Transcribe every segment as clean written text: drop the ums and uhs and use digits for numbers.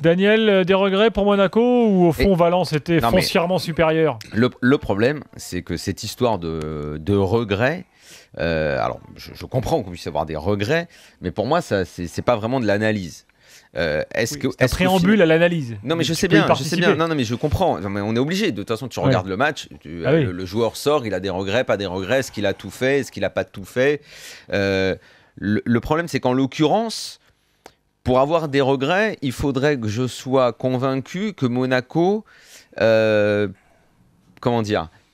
Daniel, des regrets pour Monaco ou au fond Valence était foncièrement supérieur? Le problème, c'est que cette histoire de regrets, alors je comprends qu'on puisse avoir des regrets, mais pour moi, c'est pas vraiment de l'analyse. Ça préambule à l'analyse. Non, mais je sais bien. Non, mais je comprends. Mais on est obligé. De toute façon, tu regardes le match, le joueur sort, il a des regrets, pas des regrets. Est-ce qu'il a tout fait? Est-ce qu'il a pas tout fait? Le problème, c'est qu'en l'occurrence, pour avoir des regrets, il faudrait que je sois convaincu que Monaco,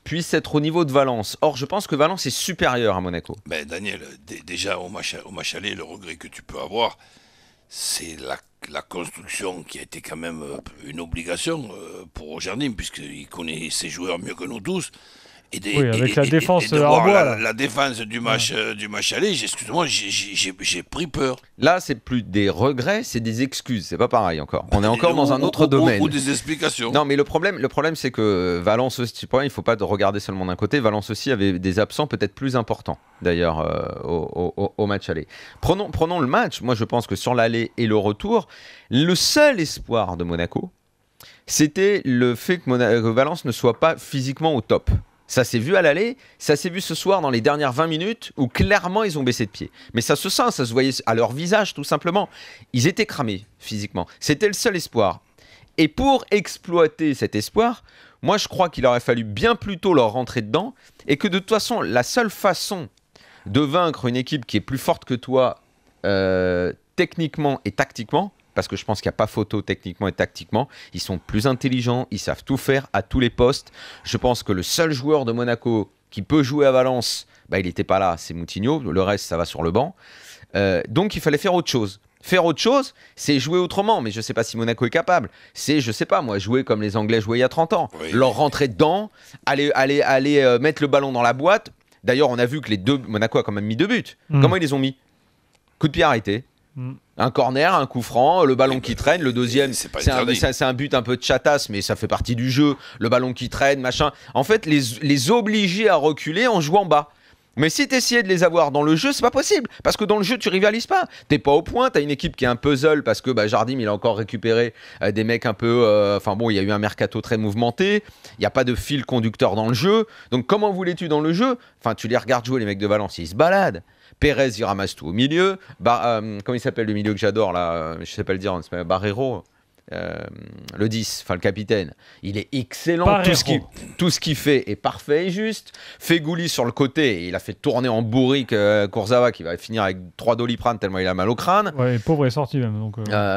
puisse être au niveau de Valence. Or, je pense que Valence est supérieur à Monaco. Ben, Daniel, déjà au match aller, le regret que tu peux avoir, c'est la construction qui a été quand même une obligation pour Jardim, puisqu'il connaît ses joueurs mieux que nous tous. Avec la défense de voir la défense du match aller, excuse-moi, j'ai pris peur. Là, c'est plus des regrets, c'est des excuses. C'est pas pareil encore. On est encore dans un autre domaine. Ou des explications. Non, mais le problème, c'est que Valence aussi, il faut pas regarder seulement d'un côté. Valence aussi avait des absents peut-être plus importants, d'ailleurs, au match aller. Prenons le match. Moi, je pense que sur l'aller et le retour, le seul espoir de Monaco, c'était le fait que Valence ne soit pas physiquement au top. Ça s'est vu à l'aller, ça s'est vu ce soir dans les dernières 20 minutes où clairement ils ont baissé de pied. Mais ça se sent, ça se voyait à leur visage tout simplement. Ils étaient cramés physiquement. C'était le seul espoir. Et pour exploiter cet espoir, moi je crois qu'il aurait fallu bien plus tôt leur rentrer dedans et que de toute façon, la seule façon de vaincre une équipe qui est plus forte que toi techniquement et tactiquement, parce que je pense qu'il n'y a pas photo techniquement et tactiquement. Ils sont plus intelligents, ils savent tout faire à tous les postes. Je pense que le seul joueur de Monaco qui peut jouer à Valence, il n'était pas là, c'est Moutinho. Le reste, ça va sur le banc. Donc, il fallait faire autre chose. Faire autre chose, c'est jouer autrement. Mais je ne sais pas si Monaco est capable. C'est, je ne sais pas, moi, jouer comme les Anglais jouaient il y a 30 ans. Oui. Leur rentrer dedans, aller mettre le ballon dans la boîte. D'ailleurs, on a vu que Monaco a quand même mis 2 buts. Comment ils les ont mis? Coup de pied arrêté. Un corner, un coup franc, le ballon qui traîne, le deuxième, c'est un but un peu de chatasse, mais ça fait partie du jeu, le ballon qui traîne, machin. En fait, les obliger à reculer en jouant bas. Mais si tu essayais de les avoir dans le jeu, c'est pas possible, parce que dans le jeu, tu rivalises pas. T'es pas au point, t'as une équipe qui est un puzzle, parce que Jardim, il a encore récupéré des mecs un peu... il y a eu un mercato très mouvementé, il n'y a pas de fil conducteur dans le jeu, donc comment voulais-tu dans le jeu? Tu les regardes jouer, les mecs de Valence, ils se baladent. Pérez, il ramasse tout au milieu. Comment il s'appelle le milieu que j'adore là? Je sais pas le dire, Barreiro. Le 10, le capitaine. Il est excellent. Tout ce qu'il fait est parfait et juste. Fegouli sur le côté, il a fait tourner en bourrique Kurzawa qui va finir avec 3 Doliprane tellement il a mal au crâne. Ouais, pauvre est sorti même. Donc,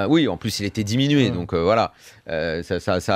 oui, en plus il était diminué. Donc voilà. Ça